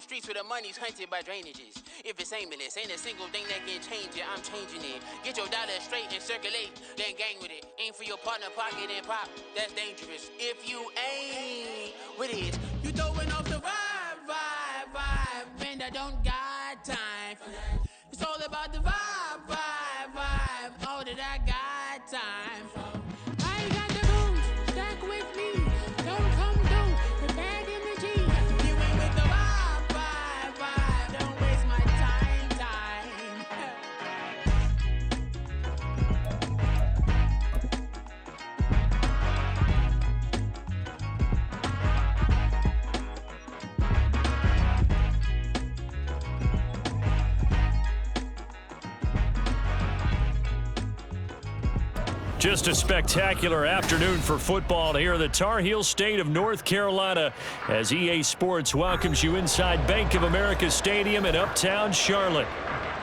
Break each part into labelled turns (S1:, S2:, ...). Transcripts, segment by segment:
S1: Streets where the money's hunted by drainages. If it's aimless, ain't a single thing that can change it. I'm changing it. Get your dollar straight and circulate, then gang with it. Aim for your partner, pocket and pop. That's dangerous. If you ain't with it, you throwing off the vibe. And I don't got time for that. It's all about the vibe. All that I got time for. I ain't got the rules. Stack with me. Don't come through with bad energy. You ain't with the vibe. Don't waste my time.
S2: Just a spectacular afternoon for football here in the Tar Heel state of North Carolina as EA Sports welcomes you inside Bank of America Stadium in uptown Charlotte.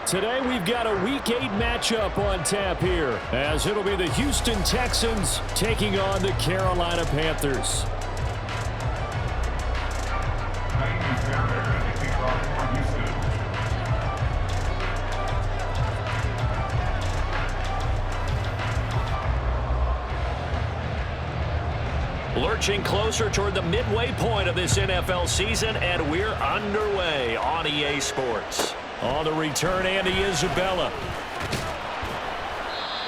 S2: Today we've got a Week 8 matchup on tap here as it'll be the Houston Texans taking on the Carolina Panthers. Lurching closer toward the midway point of this NFL season, and we're underway on EA Sports. On the return, Andy Isabella.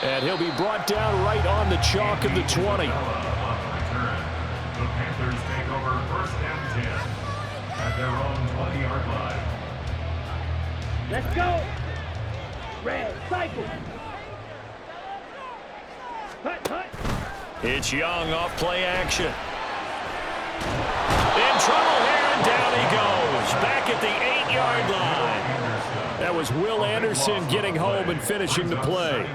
S2: And he'll be brought down right on the chalk of the 20.
S3: The Panthers take over first and 10 at their own 20-yard line.
S4: Let's go. Red, cycle. Hut.
S2: It's Young off play action. In trouble here, and down he goes. Back at the 8-yard line. That was Will Anderson getting home and finishing the play.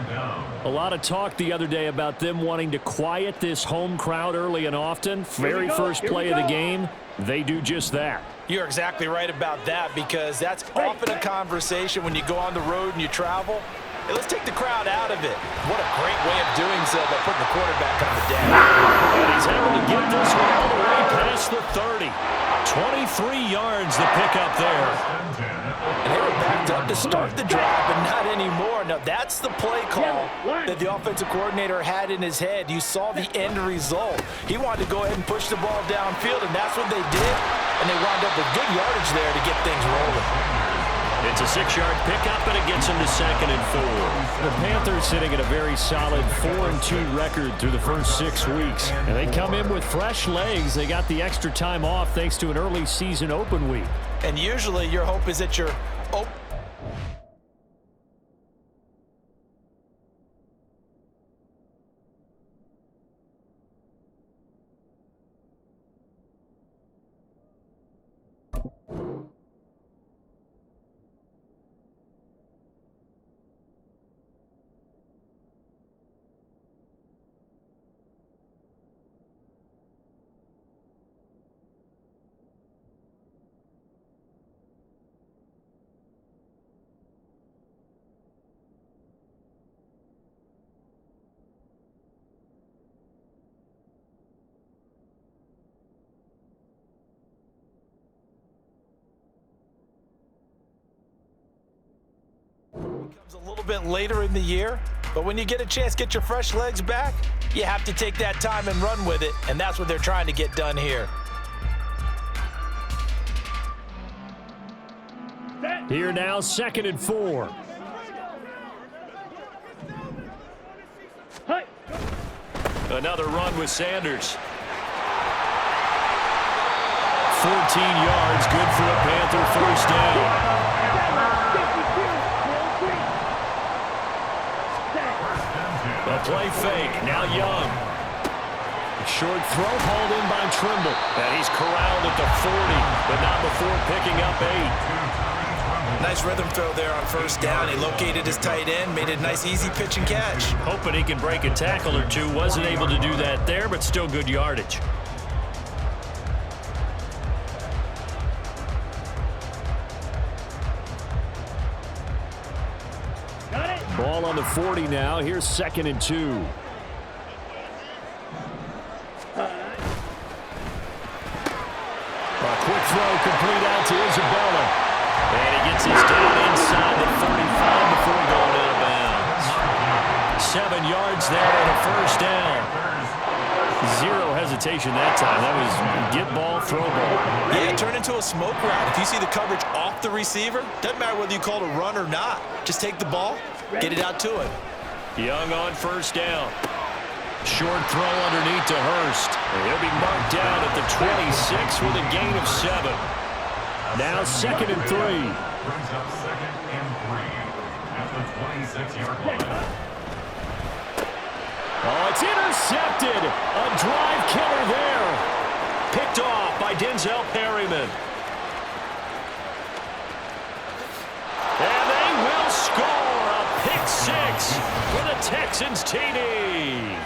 S2: A lot of talk the other day about them wanting to quiet this home crowd early and often. Very first play of the game, they do just that.
S5: You're exactly right about that because that's often a conversation when you go on the road and you travel. Hey, let's take the crowd out of it. What a great way of doing so by putting the quarterback on the deck.
S2: And he's able to get this one all the way past the 30. 23 yards to pick up there.
S5: And they were backed up to start the drive, but not anymore. Now, that's the play call that the offensive coordinator had in his head. You saw the end result. He wanted to go ahead and push the ball downfield, and that's what they did. And they wound up with good yardage there to get things rolling.
S2: It's a 6-yard pickup, and it gets him to 2nd and 4. The Panthers sitting at a very solid 4-2 record through the first 6 weeks. And they come in with fresh legs. They got the extra time off thanks to an early season open week.
S5: And usually your hope is that you're comes a little bit later in the year, but when you get a chance to get your fresh legs back, you have to take that time and run with it, and that's what they're trying to get done here.
S2: Here now, 2nd and 4. Another run with Sanders. 14 yards, good for a Panther first down. A play fake, now Young. Short throw hauled in by Trimble. And he's corralled at the 40, but not before picking up 8.
S5: Nice rhythm throw there on first down. He located his tight end, made it a nice easy pitch and catch.
S2: Hoping he can break a tackle or two. Wasn't able to do that there, but still good yardage. Ball on the 40 now. Here's 2nd and 2. A quick throw complete out to Isabella. first down. Zero hesitation that time. That was get ball, throw ball.
S5: Yeah, it turned into a smoke route. If you see the coverage off the receiver, doesn't matter whether you call it a run or not. Just take the ball, get it out to him.
S2: Young on first down. Short throw underneath to Hurst. He'll be marked down at the 26 with a gain of 7. Now 2nd and 3.
S3: Brings up 2nd and 3 at the 26-yard line.
S2: Oh, it's intercepted. A drive killer there. Picked off by Denzel Perryman. And they will score a pick 6 for the Texans TD.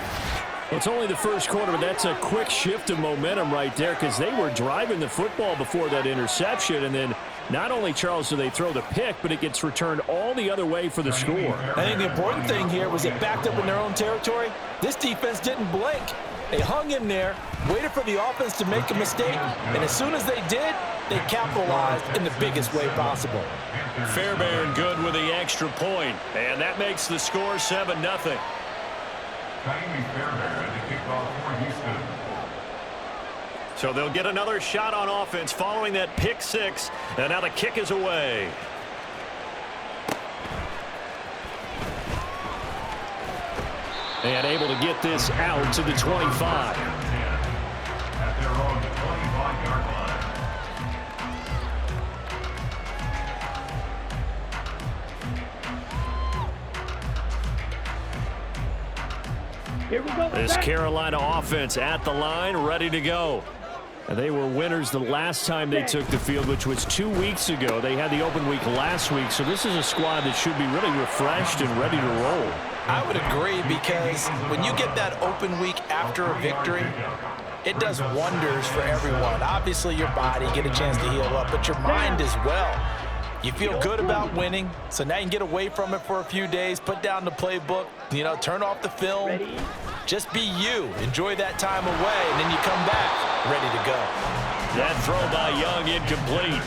S2: It's only the first quarter, but that's a quick shift of momentum right there because they were driving the football before that interception. And then not only, Charles, do they throw the pick, but it gets returned all the other way for the score.
S5: I think the important thing here was it backed up in their own territory. This defense didn't blink. They hung in there, waited for the offense to make a mistake, and as soon as they did, they capitalized in the biggest way possible.
S2: Fairbairn good with the extra point, and that makes the score 7-0.
S3: Fairbairn to kick off for Houston.
S2: So they'll get another shot on offense following that pick 6, and now the kick is away. And able to get this out to the 25.
S3: At their own 25-yard line.
S4: Here we go.
S2: This Carolina offense at the line, ready to go. And they were winners the last time they took the field, which was 2 weeks ago. They had the open week last week, so this is a squad that should be really refreshed and ready to roll.
S5: I would agree because when you get that open week after a victory, it does wonders for everyone. Obviously, your body, get a chance to heal up, but your mind as well. You feel good about winning, so now you can get away from it for a few days, put down the playbook, turn off the film. Just be you. Enjoy that time away, and then you come back ready to go.
S2: That throw by Young incomplete.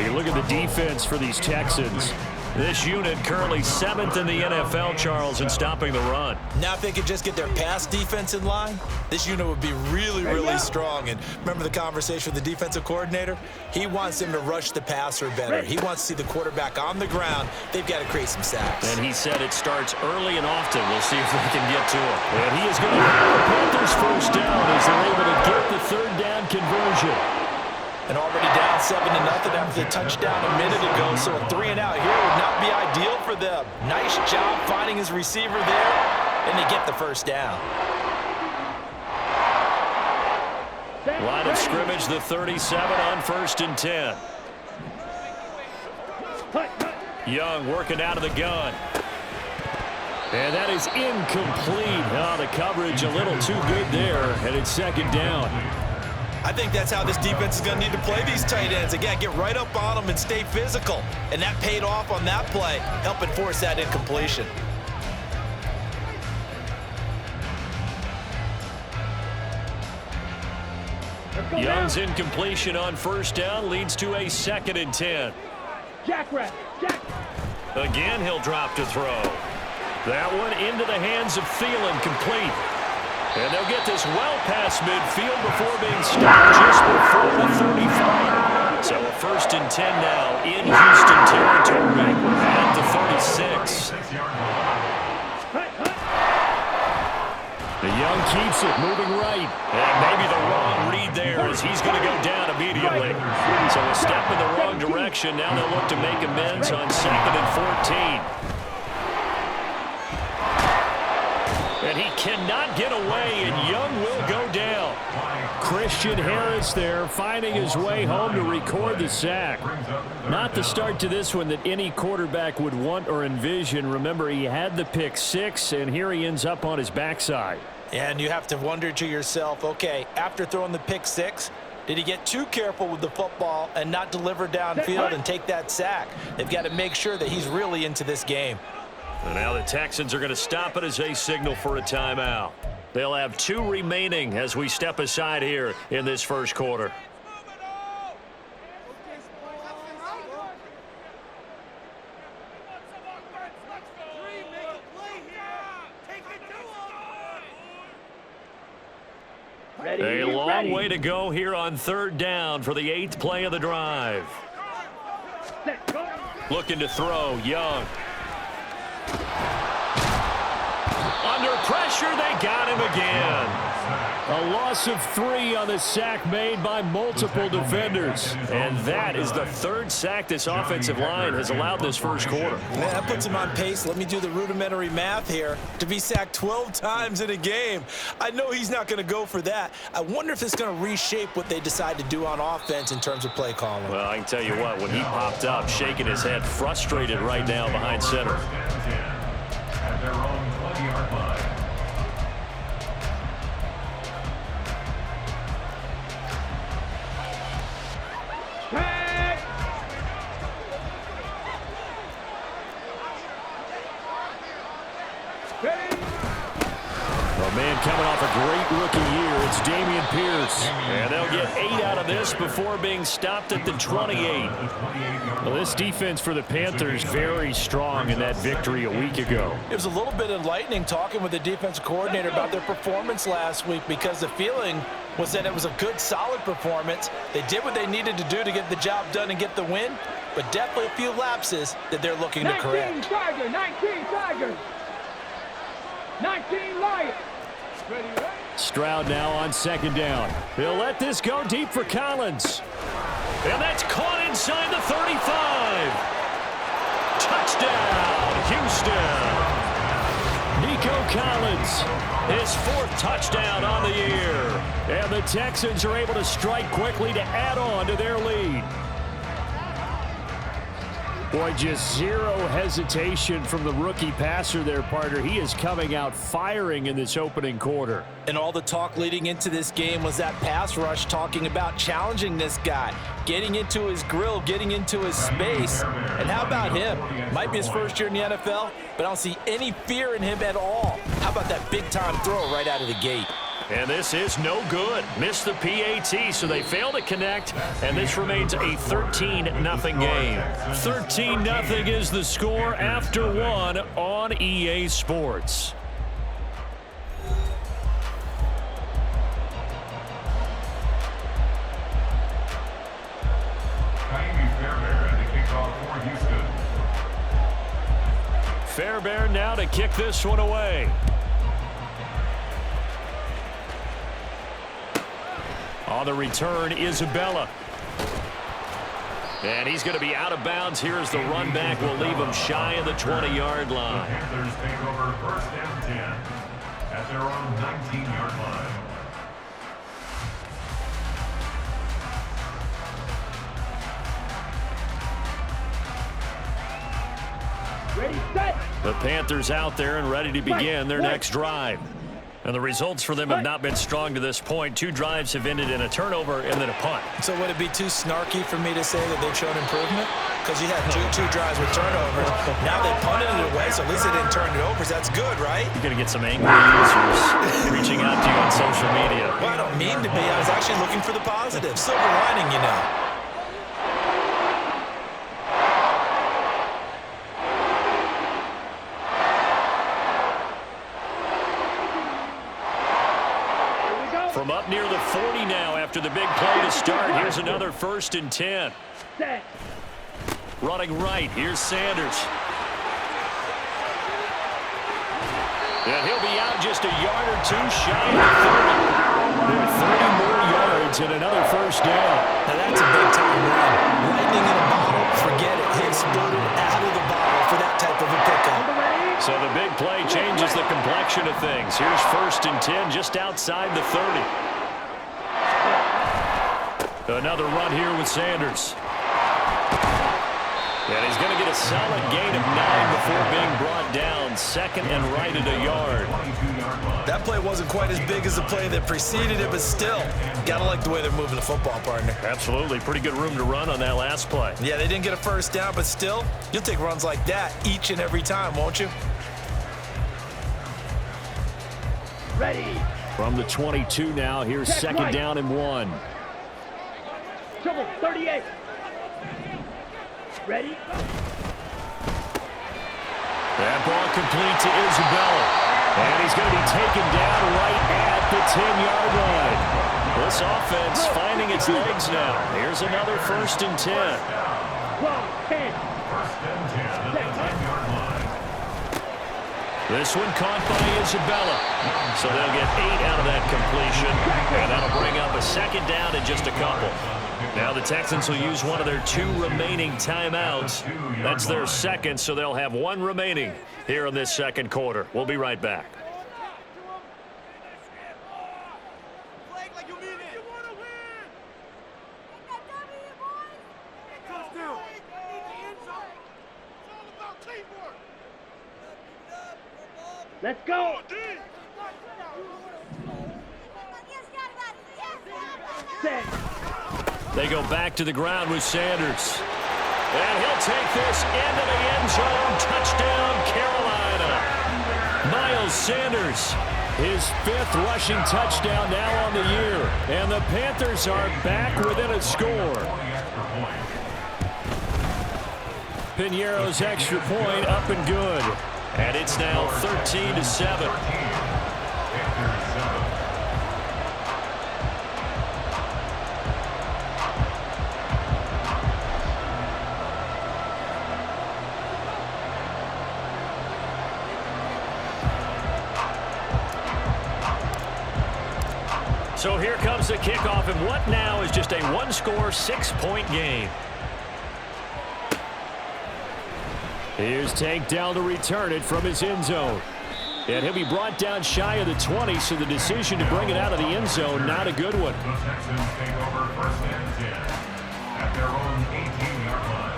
S2: You look at the defense for these Texans. This unit currently 7th in the NFL, Charles, in stopping the run.
S5: Now if they could just get their pass defense in line, this unit would be really, really strong. And remember the conversation with the defensive coordinator? He wants them to rush the passer better. He wants to see the quarterback on the ground. They've got to create some sacks.
S2: And he said it starts early and often. We'll see if they can get to it. And he is going to have the Panthers first down as they're able to get the 3rd down conversion.
S5: And already down 7-0 after the touchdown a minute ago, so a 3-and-out here would not be ideal for them. Nice job finding his receiver there, and they get the first down.
S2: Line of scrimmage, the 37 on 1st and 10. Young working out of the gun. And that is incomplete. Oh, the coverage a little too good there, and it's 2nd down.
S5: I think that's how this defense is going to need to play these tight ends. Again, get right up on them and stay physical. And that paid off on that play, helping force that incompletion.
S2: Young's incompletion on 1st down leads to a 2nd and 10.
S4: Jackrabbit.
S2: Again, he'll drop to throw. That one into the hands of Thielen, complete. And they'll get this well past midfield before being stopped just before the 35. So a 1st and 10 now in Houston territory at the 36. The Young keeps it, moving right. And maybe the wrong read there as he's going to go down immediately. So a step in the wrong direction. Now they'll look to make amends on 2nd and 14. And he cannot get away, and Young will go down. Christian Harris there finding his way home to record the sack. Not the start to this one that any quarterback would want or envision. Remember, he had the pick 6, and here he ends up on his backside.
S5: And you have to wonder to yourself, okay, after throwing the pick 6, did he get too careful with the football and not deliver downfield and take that sack? They've got to make sure that he's really into this game.
S2: And now the Texans are going to stop it as they signal for a timeout. They'll have 2 remaining as we step aside here in this first quarter. A long way to go here on third down for the 8th play of the drive.
S4: Set, go.
S2: Looking to throw, Young. Under pressure, they got him again. A loss of 3 on the sack made by multiple defenders. And that is the 3rd sack this offensive line has allowed this first quarter.
S5: Man, that puts him on pace. Let me do the rudimentary math here. To be sacked 12 times in a game, I know he's not going to go for that. I wonder if it's going to reshape what they decide to do on offense in terms of play calling.
S2: Well, I can tell you what, when he popped up, shaking his head, frustrated right now behind center.
S3: At their own 20-yard line.
S2: A man coming off a great rookie year, it's Dameon Pierce. And they'll get 8 out of this before being stopped at the 28. Well, this defense for the Panthers very strong in that victory a week ago.
S5: It was a little bit enlightening talking with the defensive coordinator about their performance last week, because the feeling was that it was a good, solid performance. They did what they needed to do to get the job done and get the win, but definitely a few lapses that they're looking to correct.
S4: 19 Tigers, 19 Tigers, 19 Lions. Ready, ready.
S2: Stroud now on 2nd down. He'll let this go deep for Collins. And that's caught inside the 35. Touchdown, Houston. Nico Collins, his 4th touchdown on the year. And the Texans are able to strike quickly to add on to their lead. Boy, just zero hesitation from the rookie passer there, partner. He is coming out firing in this opening quarter.
S5: And all the talk leading into this game was that pass rush, talking about challenging this guy, getting into his grill, getting into his space. And how about him? Might be his first year in the NFL, but I don't see any fear in him at all. How about that big-time throw right out of the gate?
S2: And this is no good. Missed the PAT, so they fail to connect, and this remains a 13-0 game. 13-0 is the score after 1 on EA Sports. Fairbairn now to kick this one away. On the return, Isabella. And he's going to be out of bounds here as the run back will leave him shy of the 20-yard line.
S3: The Panthers take over 1st and 10 at their own 19-yard line.
S4: Ready, set.
S2: The Panthers out there and ready to begin their next drive. And the results for them have not been strong to this point. 2 drives have ended in a turnover and then a punt.
S5: So would it be too snarky for me to say that they've shown improvement? Because you had two drives with turnovers. Now they punted it away, so at least they didn't turn it over. So that's good, right?
S2: You're going to get some angry users reaching out to you on social media.
S5: Well, I don't mean to be. I was actually looking for the positive. Silver lining, you know.
S2: From up near the 40 now after the big play to start. Here's another 1st and 10.
S4: Set.
S2: Running right. Here's Sanders. And he'll be out just a yard or 2 shy of the 30. There are 30 more yards and another 1st down.
S5: Now that's a big-time run. Lightning in a bottle. Forget it. He exploded out of the bottle for that type of a pickup.
S2: So the big play changes the complexion of things. Here's 1st and 10 just outside the 30. Another run here with Sanders. And he's going to get a solid gain of 9 before being brought down. 2nd and right at a yard.
S5: That play wasn't quite as big as the play that preceded it, but still, got to like the way they're moving the football, partner.
S2: Absolutely. Pretty good room to run on that last play.
S5: Yeah, they didn't get a 1st down, but still, you'll take runs like that each and every time, won't you?
S4: Ready.
S2: From the 22 now, here's 2nd down and 1.
S4: Trouble, 38. Ready.
S2: That ball complete to Isabella. And he's going to be taken down right at the 10-yard line. This offense finding its legs now. Here's another 1st and 10.
S4: Wrong, 10.
S3: First and 10 at the 10-yard line.
S2: This one caught by Isabella. So they'll get 8 out of that completion. And that'll bring up a 2nd down in just a couple. Now the Texans will use one of their 2 remaining timeouts. That's their 2nd, so they'll have 1 remaining here in this 2nd quarter. We'll be right back.
S4: Let's go. Set.
S2: They go back to the ground with Sanders. And he'll take this into the end zone. Touchdown, Carolina. Miles Sanders, his 5th rushing touchdown now on the year. And the Panthers are back within a score. Piñeiro's extra point up and good. And it's now 13-7. So here comes the kickoff, and what now is just a 1-score, 6-point game. Here's Tank down to return it from his end zone. And he'll be brought down shy of the 20, so the decision to bring it out of the end zone, not a good one.
S3: The Texans take over 1st and 10 at their own 18-yard line.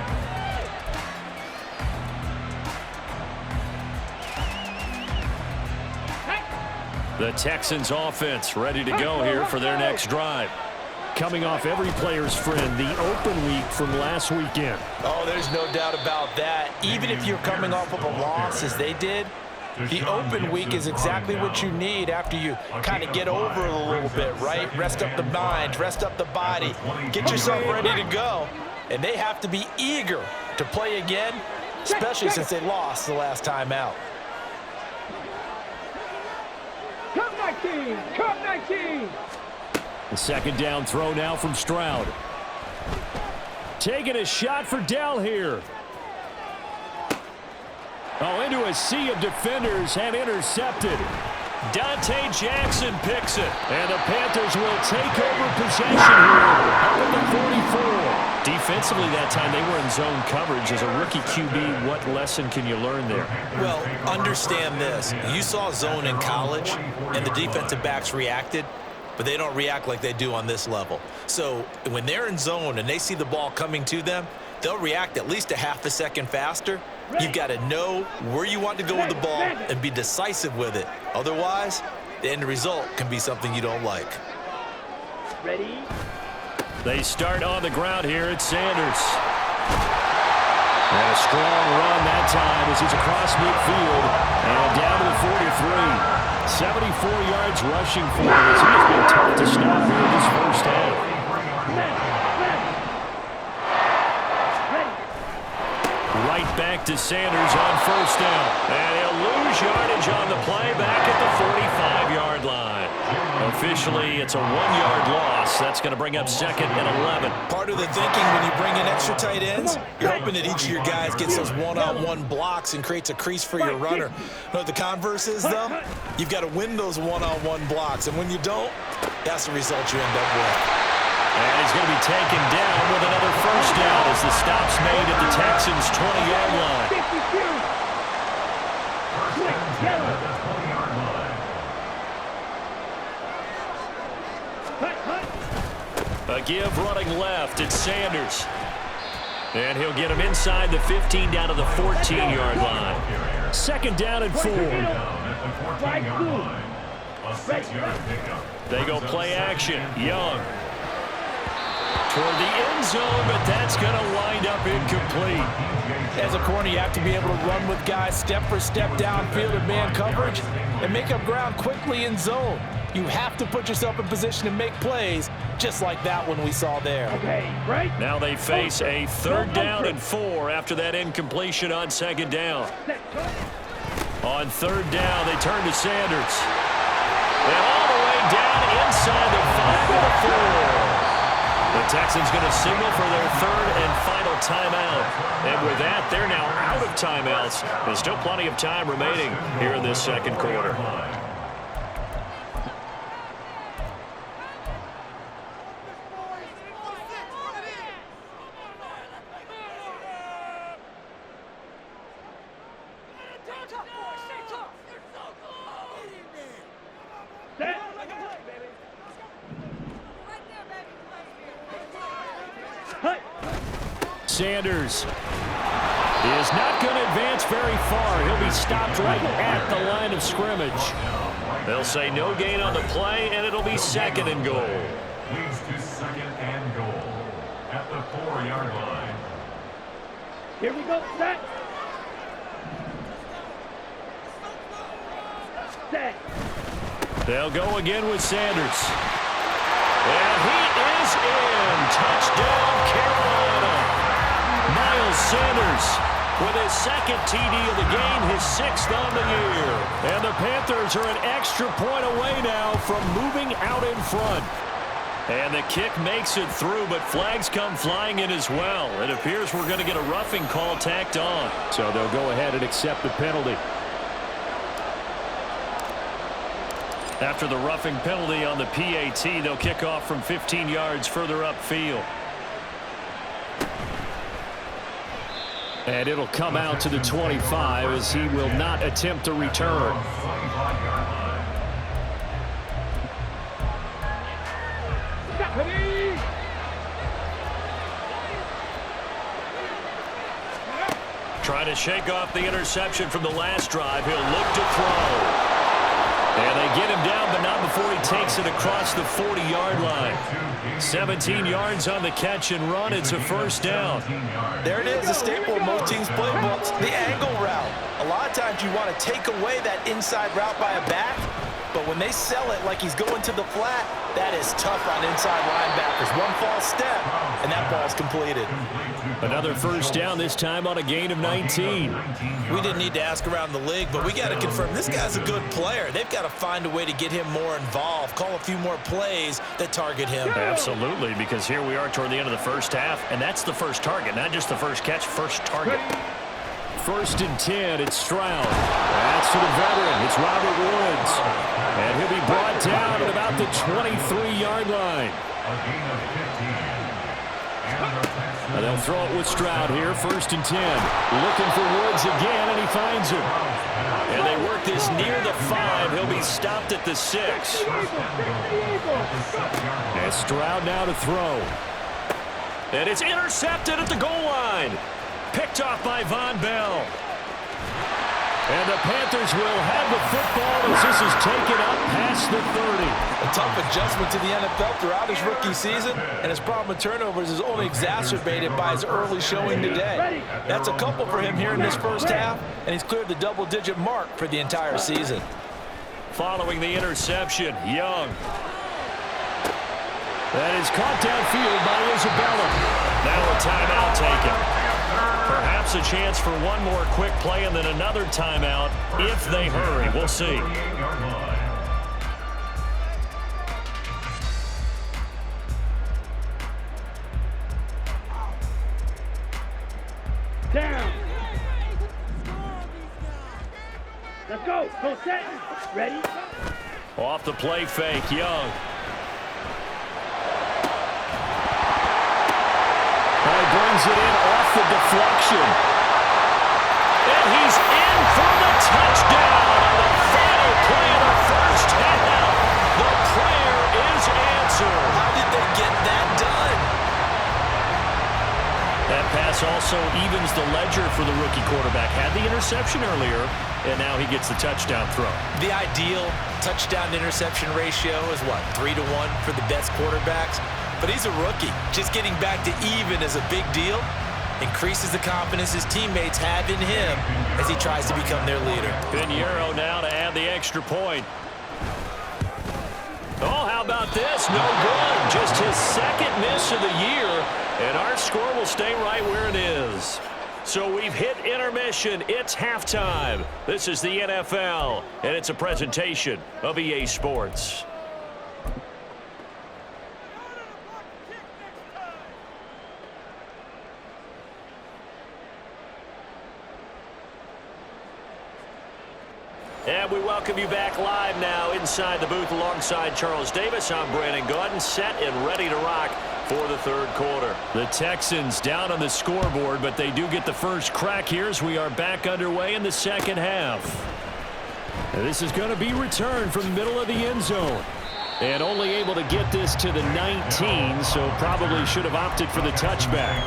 S2: The Texans offense ready to go here for their next drive. Coming off every player's friend, the open week from last weekend.
S5: Oh, there's no doubt about that. Even if you're coming off of a loss as they did, the open week is exactly what you need after you kind of get over it a little bit, right? Rest up the mind, rest up the body, get yourself ready to go. And they have to be eager to play again, especially since they lost the last time out.
S4: Come 19! Come 19!
S2: The 2nd down throw now from Stroud. Taking a shot for Dell here. Oh, into a sea of defenders and intercepted. Dante Jackson picks it. And the Panthers will take over possession here up at the 44. Defensively that time they were in zone coverage. As a rookie QB, what lesson can you learn there?
S5: Well, understand this. You saw zone in college, and the defensive backs reacted, but they don't react like they do on this level. So when they're in zone and they see the ball coming to them, they'll react at least a half a second faster. You've got to know where you want to go with the ball and be decisive with it. Otherwise, the end result can be something you don't like.
S4: Ready?
S2: They start on the ground here at Sanders. And a strong run that time as he's across midfield and down to the 43. 74 yards rushing for him as he has been tough to stop here in this first half. Right back to Sanders on 1st down. And he'll lose yardage on the play back at the 45-yard line. Officially, it's a 1-yard loss. That's going to bring up 2nd and 11.
S5: Part of the thinking when you bring in extra tight ends, you're hoping that each of your guys gets those one-on-one blocks and creates a crease for your runner. You know what the converse is, though? You've got to win those one-on-one blocks, and when you don't, that's the result you end up with.
S2: And he's going to be taken down with another 1st down as the stop's made at the Texans' 20-yard line.
S4: 52!
S3: First and 10 at the 20-yard line.
S2: A give running left. It's Sanders. And he'll get him inside the 15 down to the 14-yard line. 2nd down and 4.
S3: Down at the 14-yard line. A 6-yard pickup.
S2: They go play action. Young. Toward the end zone, but that's going to wind up incomplete.
S5: As a corner, you have to be able to run with guys step for step downfield in man coverage and make up ground quickly in zone. You have to put yourself in position to make plays, just like that one we saw there.
S4: Okay, right?
S2: Now they face a 3rd down and 4 after that incompletion on 2nd down. On third down, they turn to Sanders. And all the way down inside the 5 to the 4. The Texans going to signal for their third and final timeout. And with that, they're now out of timeouts. There's still plenty of time remaining here in this second quarter. Sanders is not going to advance very far. He'll be stopped right at the line of scrimmage. They'll say no gain on the play, and it'll be second and goal.
S3: Leads to second and goal at the 4-yard line.
S4: Here we go. Set. Set.
S2: They'll go again with Sanders. And he is in. Touchdown, Carolina. Miles Sanders with his second TD of the game, his 6th on the year. And the Panthers are an extra point away now from moving out in front. And the kick makes it through, but flags come flying in as well. It appears we're going to get a roughing call tacked on. So they'll go ahead and accept the penalty. After the roughing penalty on the PAT, they'll kick off from 15 yards further upfield. And it'll come out to the 25 as he will not attempt a return. Trying to shake off the interception from the last drive. He'll look to throw. And they get him down, but not before he takes it across the 40-yard line. 17 yards on the catch and run. It's a first down.
S5: There it is, a staple of most teams' playbooks, the angle route. A lot of times you want to take away that inside route by a back, but when they sell it like he's going to the flat, that is tough on inside linebackers. One false step, and that ball's completed.
S2: Another first down, this time on a gain of 19.
S5: We didn't need to ask around the league, but we got to confirm this guy's a good player. They've got to find a way to get him more involved, call a few more plays that target him.
S2: Absolutely, because here we are toward the end of the first half, and that's the first target, not just the first catch, first target. First and 10, it's Stroud. That's to the veteran. It's Robert Woods. And he'll be brought down at about the 23-yard line. And they'll throw it with Stroud here, first and 10. Looking for Woods again, and he finds him. And they work this near the 5. He'll be stopped at the 6. And Stroud now to throw. And it's intercepted at the goal line. Picked off by Von Bell. And the Panthers will have the football as this is taken up past the 30.
S5: A tough adjustment to the NFL throughout his rookie season, and his problem with turnovers is only exacerbated by his early showing today. That's a couple for him here in this first half, and he's cleared the double-digit mark for the entire season.
S2: Following the interception, Young. That is caught downfield by Isabella. Now a timeout taken. Perhaps a chance for one more quick play and then another timeout if they hurry. We'll see.
S4: Down. Let's go. Go set. Ready.
S2: Off the play fake, Young. Brings it in off the deflection. And he's in for the touchdown on the final play of the first half. The prayer is answered.
S5: How did they get that done?
S2: That pass also evens the ledger for the rookie quarterback. Had the interception earlier, and now he gets the touchdown throw.
S5: The ideal touchdown-interception ratio is what, 3-to-1 for the best quarterbacks? But he's a rookie. Just getting back to even is a big deal. Increases the confidence his teammates have in him as he tries to become their leader.
S2: Pinheiro now to add the extra point. Oh, how about this? No good. Just his second miss of the year. And our score will stay right where it is. So we've hit intermission. It's halftime. This is the NFL, and it's a presentation of EA Sports. And we welcome you back live now inside the booth alongside Charles Davis. I'm Brandon Gaudin, set and ready to rock for the third quarter. The Texans down on the scoreboard, but they do get the first crack here as we are back underway in the second half. And this is going to be returned from the middle of the end zone. And only able to get this to the 19, so probably should have opted for the touchback.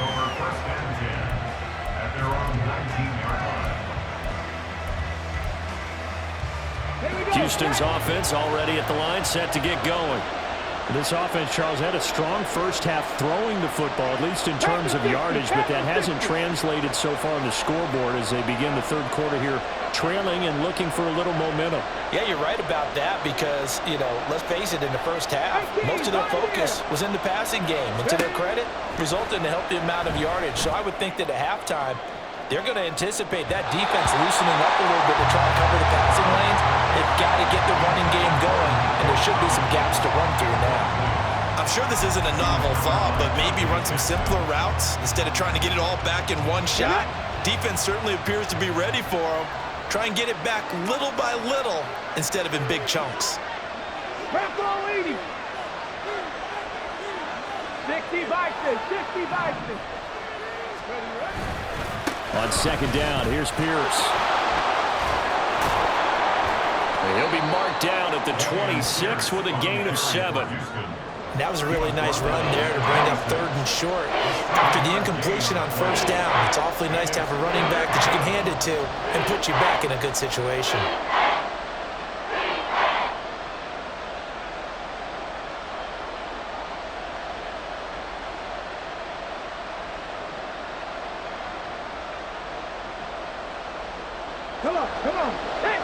S2: Houston's offense already at the line, set to get going.
S6: This offense, Charles, had a strong first half throwing the football, at least in terms of yardage, but that hasn't translated so far on the scoreboard as they begin the third quarter here, trailing and looking for a little momentum.
S5: Yeah, you're right about that because, let's face it, in the first half, most of their focus was in the passing game. And to their credit, resulted in a healthy amount of yardage. So I would think that at halftime, they're going to anticipate that defense loosening up a little bit to try and cover the passing lanes. They've got to get the running game going, and there should be some gaps to run through now.
S7: I'm sure this isn't a novel thought, but maybe run some simpler routes instead of trying to get it all back in one shot. Defense certainly appears to be ready for them. Try and get it back little by little instead of in big chunks.
S4: Prep all 80. 60 Bison, 60 Bison.
S2: On second down, here's Pierce. And he'll be marked down at the 26 with a gain of 7.
S5: That was a really nice run there to bring up third and short. After the incompletion on first down, it's awfully nice to have a running back that you can hand it to and put you back in a good situation.
S4: Come on. Hey.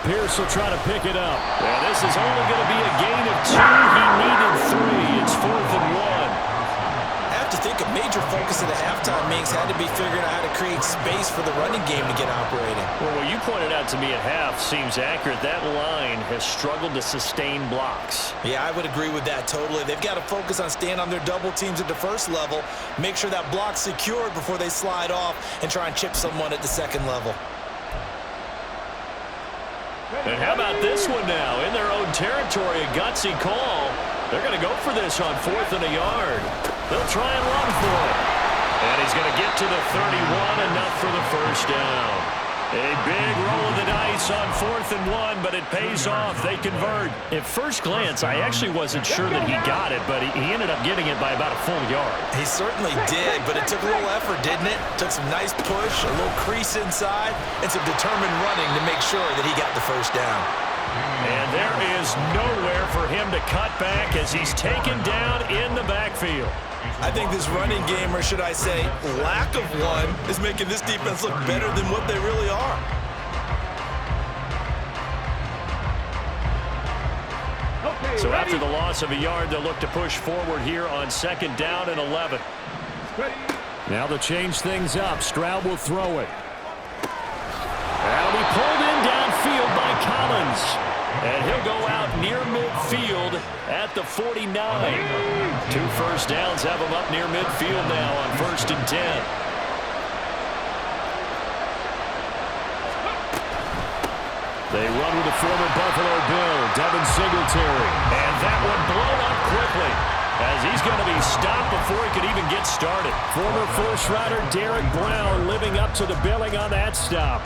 S2: Pierce will try to pick it up. Yeah, this is only going to be a gain of 2. He needed 3. It's 4th and 1.
S5: I have to think a major focus of the halftime meetings had to be figuring out how to create space for the running game to get operating.
S2: Well, what you pointed out to me at half seems accurate. That line has struggled to sustain blocks.
S7: Yeah, I would agree with that totally. They've got to focus on staying on their double teams at the first level, make sure that block's secured before they slide off, and try and chip someone at the second level.
S2: And how about this one now? In their own territory, a gutsy call. They're going to go for this on 4th and a yard. They'll try and run for it. And he's going to get to the 31, enough for the first down. A big roll of the dice on 4th and 1, but it pays off. They convert. At first glance, I actually wasn't sure that he got it, but he ended up getting it by about a full yard.
S7: He certainly did, but it took a little effort, didn't it? Took some nice push, a little crease inside, and some determined running to make sure that he got the first down.
S2: And there is nowhere for him to cut back as he's taken down in the backfield.
S7: I think this running game, or should I say lack of one, is making this defense look better than what they really are.
S2: So after the loss of a yard, they'll look to push forward here on 2nd down and 11.
S6: Now they'll change things up. Stroud will throw it.
S2: That'll be pulled in downfield by Collins. And he'll go out near midfield at the 49. 2 first downs have him up near midfield now on 1st and 10. They run with the former Buffalo Bill, Devin Singletary. And that one blown up quickly as he's going to be stopped before he could even get started.
S6: Former first-rounder Derek Brown living up to the billing on that stop.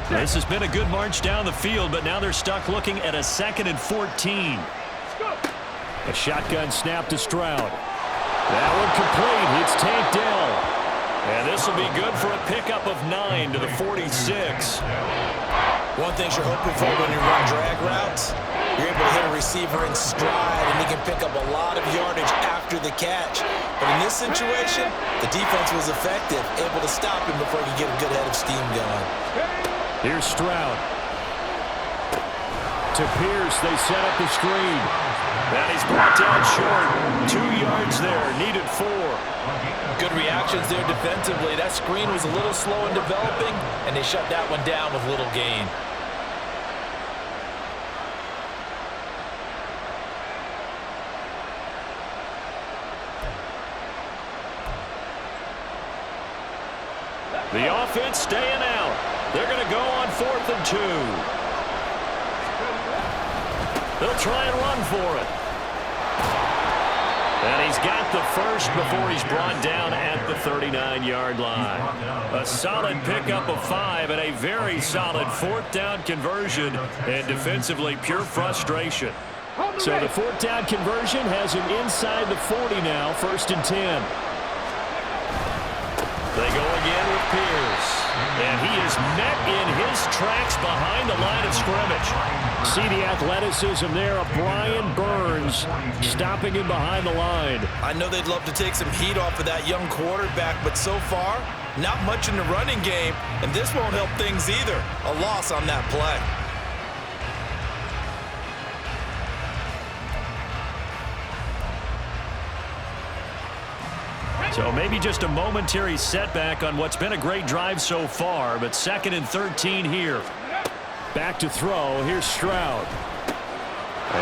S2: This has been a good march down the field, but now they're stuck looking at a 2nd and 14.
S6: A shotgun snap to Stroud. That one complete. It's Tank Dell.
S2: And this will be good for a pickup of 9 to the 46.
S7: One thing you're hoping for when you run drag routes, you're able to hit a receiver in stride, and he can pick up a lot of yardage after the catch. But in this situation, the defense was effective, able to stop him before he could get a good head of steam going.
S6: Here's Stroud. To Pierce, they set up the screen.
S2: And he's brought down short. 2 yards there, needed 4.
S5: Good reactions there defensively. That screen was a little slow in developing, and they shut that one down with little gain.
S2: The offense staying out. They're going to go on 4th and 2. They'll try and run for it. And he's got the first before he's brought down at the 39-yard line. A solid pickup of 5 and a very solid 4th down conversion, and defensively pure frustration.
S6: So the 4th down conversion has him inside the 40 now, 1st and 10.
S2: They go again with Pierce. And he is met in his tracks behind the line of scrimmage.
S6: See the athleticism there of Brian Burns stopping him behind the line.
S5: I know they'd love to take some heat off of that young quarterback, but so far, not much in the running game, and this won't help things either. A loss on that play.
S2: So maybe just a momentary setback on what's been a great drive so far, but 2nd and 13 here.
S6: Back to throw. Here's Stroud.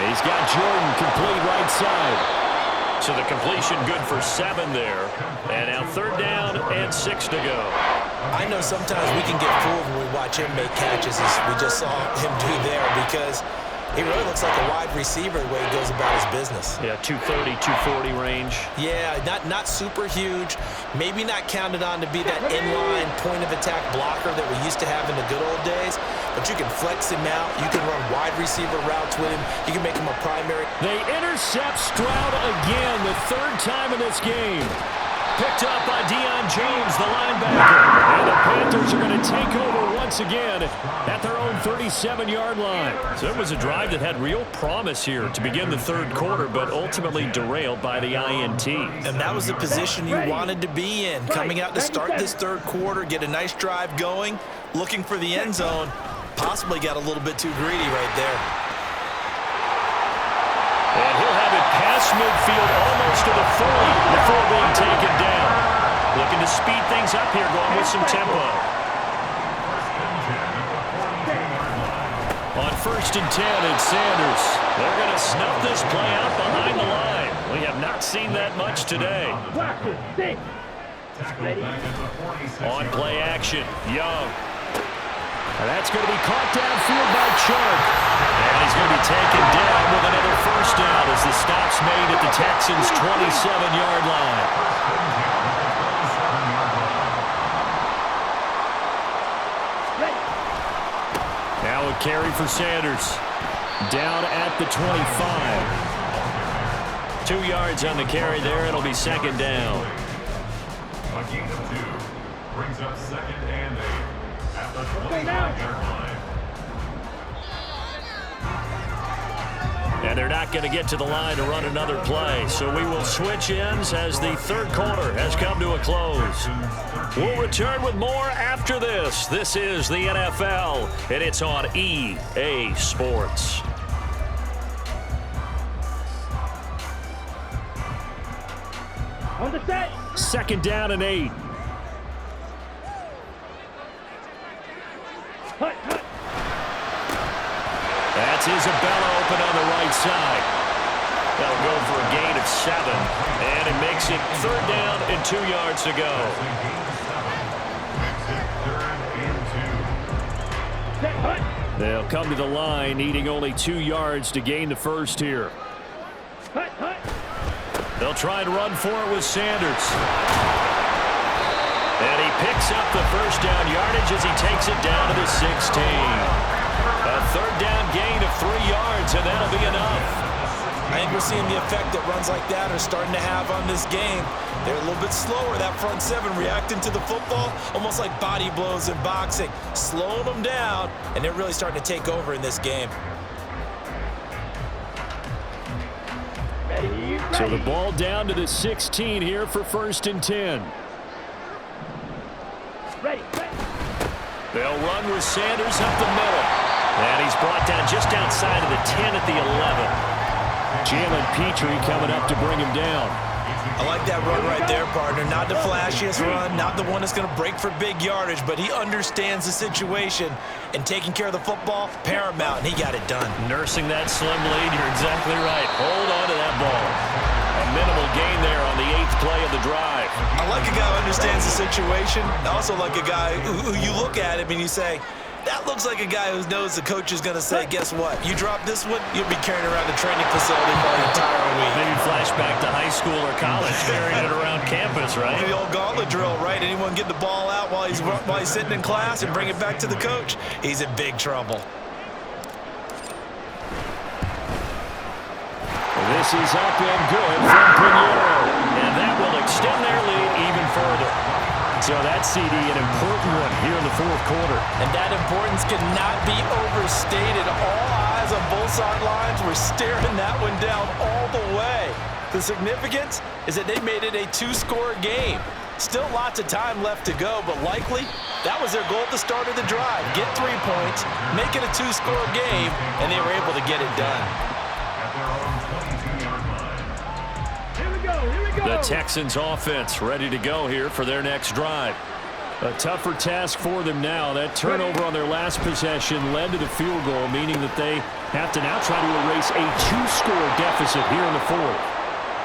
S6: He's got Jordan complete right side.
S2: So the completion good for 7 there. And now 3rd down and 6 to go.
S7: I know sometimes we can get fooled when we watch him make catches, as we just saw him do there, because he really looks like a wide receiver the way he goes about his business.
S2: Yeah, 230, 240 range.
S7: Yeah, not super huge. Maybe not counted on to be that inline point-of-attack blocker that we used to have in the good old days. But you can flex him out. You can run wide receiver routes with him. You can make him a primary.
S6: They intercept Stroud again, the 3rd time in this game.
S2: Picked up by Deion Jones, the linebacker.
S6: And the Panthers are going to take over once again at their own 37-yard line.
S2: So it was a drive that had real promise here to begin the 3rd quarter, but ultimately derailed by the INT.
S7: And that was the position you wanted to be in. Coming out to start this 3rd quarter, get a nice drive going, looking for the end zone. Possibly got a little bit too greedy right there.
S2: And he'll have it past midfield almost to the 40 before being taken down. Looking to speed things up here, going with some tempo. On 1st and 10, it's Sanders. They're going to snuff this play out behind the line. We have not seen that much today. On play action, Young.
S6: And that's going to be caught downfield by Chubb.
S2: And he's going to be taken down with another 1st down as the stop's made at the Texans' 27-yard line.
S6: Now a carry for Sanders. Down at the 25.
S2: 2 yards on the carry there. It'll be 2nd down.
S3: A gain of 2 brings up 2nd and 8 at the 25-yard line.
S2: And they're not going to get to the line to run another play. So we will switch ends as the 3rd quarter has come to a close. We'll return with more after this. This is the NFL, and it's on EA Sports.
S4: On the set.
S6: 2nd down and 8.
S4: Hut, hut.
S2: That's Isabella open on the right side. That'll go for a gain of 7. And it makes it 3rd down and 2 yards to go.
S4: Set, hut.
S6: They'll come to the line, needing only 2 yards to gain the first here.
S4: Hut, hut.
S2: They'll try and run for it with Sanders. And he picks up the 1st down yardage as he takes it down to the 16. A 3rd down gain of 3 yards, and that'll be enough.
S7: I think we're seeing the effect that runs like that are starting to have on this game. They're a little bit slower, that front 7, reacting to the football, almost like body blows in boxing, slowing them down, and they're really starting to take over in this game.
S6: So the ball down to the 16 here for 1st and 10.
S4: Ready, ready.
S2: They'll run with Sanders up the middle. And he's brought down just outside of the 10 at the 11. Jalen Petrie coming up to bring him down.
S5: I like that run right there, partner. Not the flashiest run, not the one that's going to break for big yardage, but he understands the situation, and taking care of the football, paramount, and he got it done.
S2: Nursing that slim lead, you're exactly right. Hold on to that ball. A minimal gain there on the 8th play of the drive.
S5: I like a guy who understands the situation. I also like a guy who you look at him and you say, that looks like a guy who knows the coach is going to say, guess what? You drop this one, you'll be carrying around the training facility for the entire week.
S2: Maybe flashback to high school or college, carrying it around campus, right?
S5: The old gauntlet drill, right? Anyone get the ball out while he's sitting in class and bring it back to the coach, he's in big trouble.
S2: This is up and good from Pinheiro, and that will extend their lead even further. So that CD, an important one here in the 4th quarter.
S5: And that importance cannot be overstated. All eyes on both sidelines were staring that one down all the way. The significance is that they made it a 2-score game. Still lots of time left to go, but likely that was their goal at the start of the drive. Get 3 points, make it a 2-score game, and they were able to get it done.
S2: The Texans offense ready to go here for their next drive. A tougher task for them now. That turnover on their last possession led to the field goal, meaning that they have to now try to erase a 2-score deficit here in the 4th.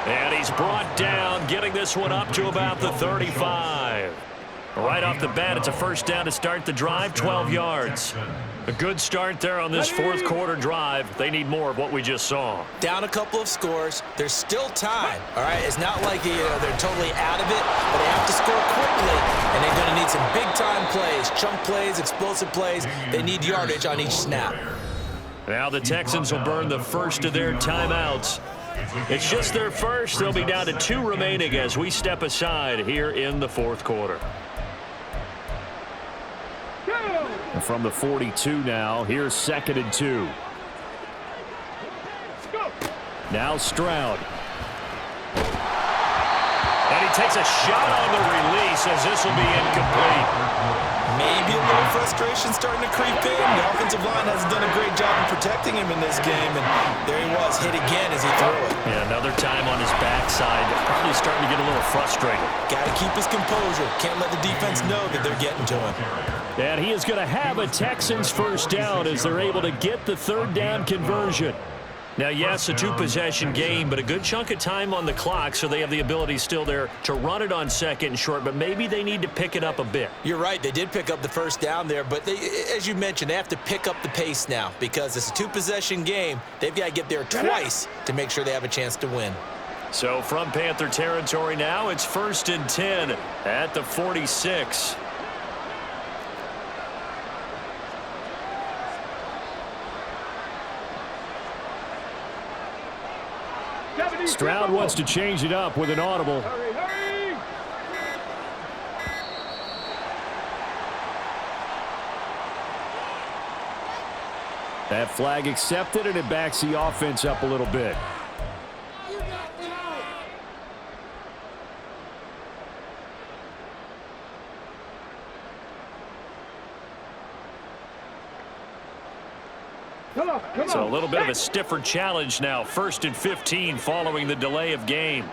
S2: And he's brought down, getting this one up to about the 35. Right off the bat, it's a first down to start the drive, 12 yards. A good start there on this 4th quarter drive. They need more of what we just saw.
S5: Down a couple of scores. There's still time, all right? It's not like they're totally out of it, but they have to score quickly, and they're going to need some big-time plays, chunk plays, explosive plays. They need yardage on each snap.
S2: Now the Texans will burn the first of their timeouts. It's just their first. They'll be down to 2 remaining as we step aside here in the 4th quarter. From the 42 now, here's 2nd and 2. Now Stroud. And he takes a shot on the release as this will be incomplete.
S5: Maybe a little frustration starting to creep in. The offensive line hasn't done a great job of protecting him in this game, and there he was, hit again as he threw it.
S2: Yeah, another time on his backside, probably starting to get a little frustrated.
S5: Got to keep his composure. Can't let the defense know that they're getting to him.
S2: And he is going to have a Texans first down as they're able to get the 3rd down conversion. Now, yes, a 2-possession game, but a good chunk of time on the clock, so they have the ability still there to run it on 2nd and short, but maybe they need to pick it up a bit.
S5: You're right. They did pick up the first down there, but as you mentioned, they have to pick up the pace now because it's a 2-possession game. They've got to get there twice to make sure they have a chance to win.
S2: So from Panther territory now, it's 1st and 10 at the 46. Stroud wants to change it up with an audible.
S4: Hurry.
S2: That flag accepted, and it backs the offense up a little bit.
S4: Come on.
S2: So a little bit of a stiffer challenge now. 1st and 15 following the delay of game.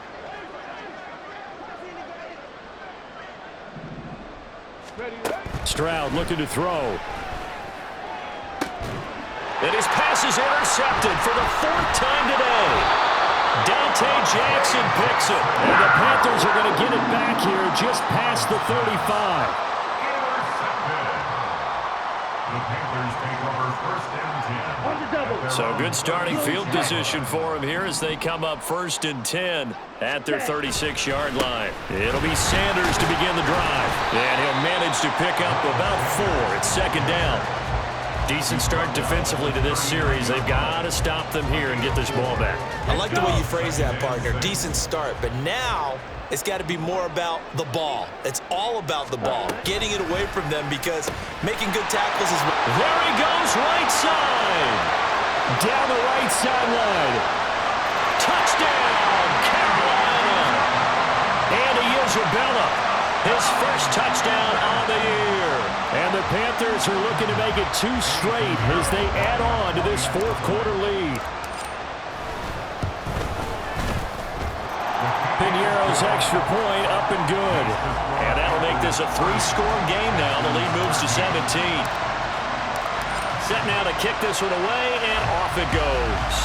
S2: Stroud looking to throw. And his pass is intercepted for the 4th time today. Dante Jackson picks it. And the Panthers are going to get it back here just past the 35.
S3: The Panthers take over 1st and 10.
S2: So good starting field position for him here as they come up 1st and 10 at their 36-yard line. It'll be Sanders to begin the drive. And he'll manage to pick up about 4. It's 2nd down. Decent start defensively to this series. They've got to stop them here and get this ball back.
S5: I like the way you phrase that, partner. Decent start, but now it's got to be more about the ball. It's all about the ball, getting it away from them because making good tackles is...
S2: There he goes, right side. Down the right sideline. Touchdown, Carolina. Andy Isabella, his first touchdown on the year. And the Panthers are looking to make it 2 straight as they add on to this 4th quarter lead. Piñeiro's extra point up and good. And that'll make this a 3-score game now. The lead moves to 17. Set now to kick this one away, and off it goes.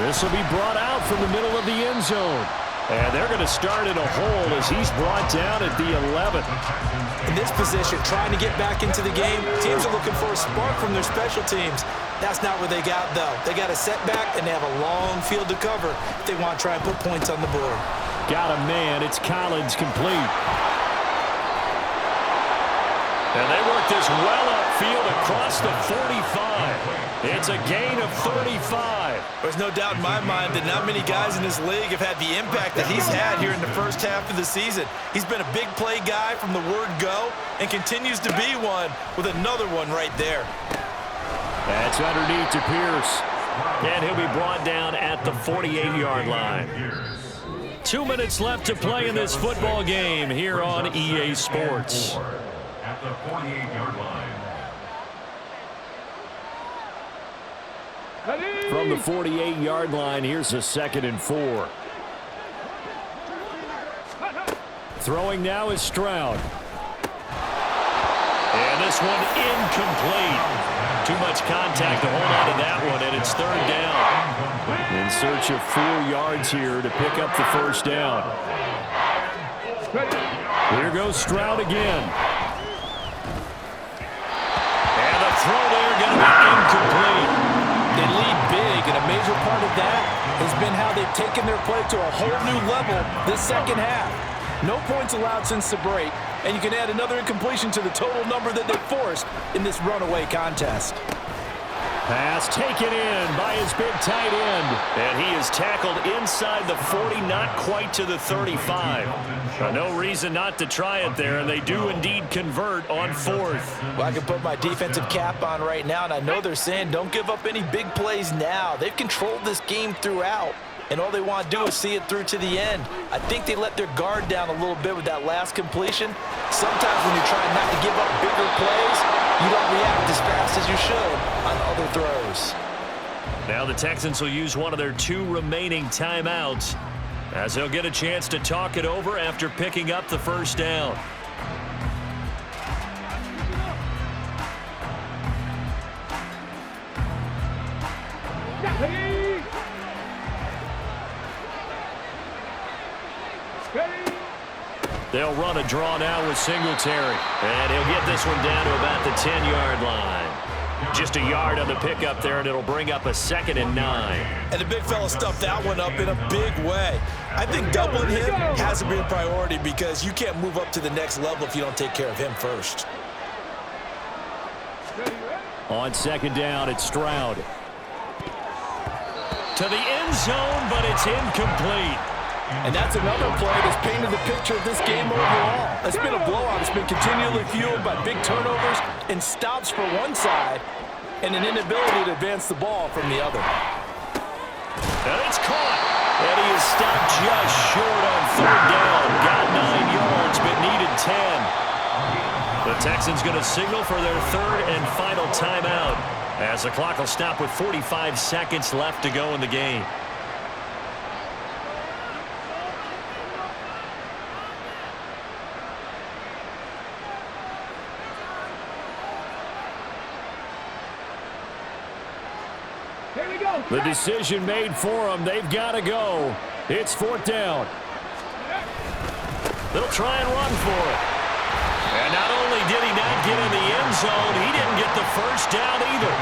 S2: This will be brought out from the middle of the end zone. And they're going to start in a hole as he's brought down at the 11.
S5: In this position, trying to get back into the game, teams are looking for a spark from their special teams. That's not what they got, though. They got a setback, and they have a long field to cover if they want to try and put points on the board.
S2: Got a man. It's Collins complete. And they work this well upfield across the 45. It's a gain of 35.
S5: There's no doubt in my mind that not many guys in this league have had the impact that he's had here in the first half of the season. He's been a big play guy from the word go and continues to be one with another one right there.
S2: That's underneath to Pierce. And he'll be brought down at the 48-yard line. 2 minutes left to play in this football game here on EA Sports.
S3: At the 48-yard line.
S2: From the 48-yard line, here's a 2nd and 4. Throwing now is Stroud. And this one incomplete. Too much contact to hold on to that one, and it's 3rd down. In search of 4 yards here to pick up the 1st down. Here goes Stroud again. And the throw there going to be incomplete.
S5: They lead big, and a major part of that has been how they've taken their play to a whole new level this second half. No points allowed since the break, and you can add another incompletion to the total number that they forced in this runaway contest.
S2: Pass taken in by his big tight end. And he is tackled inside the 40, not quite to the 35. No reason not to try it there, and they do indeed convert on 4th.
S5: Well, I can put my defensive cap on right now, and I know they're saying don't give up any big plays now. They've controlled this game throughout, and all they want to do is see it through to the end. I think they let their guard down a little bit with that last completion. Sometimes when you're trying not to give up bigger plays, you don't react as fast as you should on other throws.
S2: Now the Texans will use one of their 2 remaining timeouts as they'll get a chance to talk it over after picking up the 1st down. They'll run a draw now with Singletary. And he'll get this one down to about the 10-yard line. Just a yard on the pickup there, and it'll bring up a 2nd and 9.
S5: And the big fella stuffed that one up in a big way. I think doubling him has to be a priority because you can't move up to the next level if you don't take care of him first.
S2: On 2nd down, it's Stroud. To the end zone, but it's incomplete.
S5: And that's another play that's painted the picture of this game overall. It's been a blowout. It's been continually fueled by big turnovers and stops for one side and an inability to advance the ball from the other.
S2: And it's caught. And he is stopped just short on 3rd down. Got 9 yards, but needed 10. The Texans going to signal for their 3rd and final timeout as the clock will stop with 45 seconds left to go in the game. The decision made for them. They've got to go. It's 4th down. They'll try and run for it. And not only did he not get in the end zone, he didn't get the 1st down either.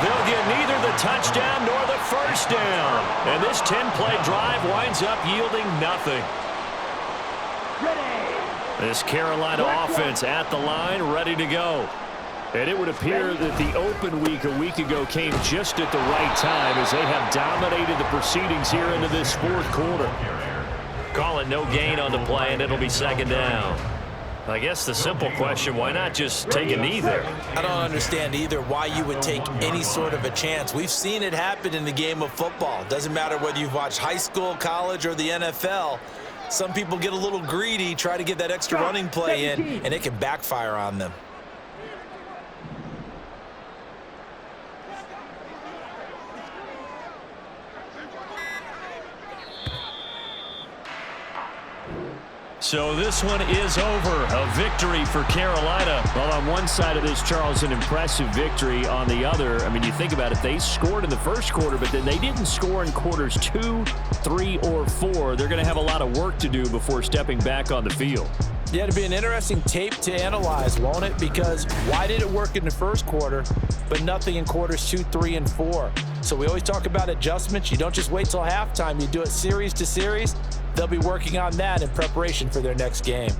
S2: They'll get neither the touchdown nor the 1st down. And this 10-play drive winds up yielding nothing. This Carolina offense at the line, ready to go. And it would appear that the open week a week ago came just at the right time as they have dominated the proceedings here into this 4th quarter. Call it no gain on the play, and it'll be 2nd down. I guess the simple question, why not just take a knee there?
S5: I don't understand either why you would take any sort of a chance. We've seen it happen in the game of football. Doesn't matter whether you've watched high school, college, or the NFL. Some people get a little greedy, try to get that extra running play in, and it can backfire on them.
S2: So this one is over. A victory for Carolina.
S6: Well, on one side of this, Charles, an impressive victory. On the other, I mean, you think about it, they scored in the first quarter, but then they didn't score in quarters 2, 3, or 4. They're going to have a lot of work to do before stepping back on the field.
S5: Yeah, it'll be an interesting tape to analyze, won't it? Because why did it work in the first quarter, but nothing in quarters 2, 3, and 4? So we always talk about adjustments. You don't just wait till halftime. You do it series to series. They'll be working on that in preparation for their next game.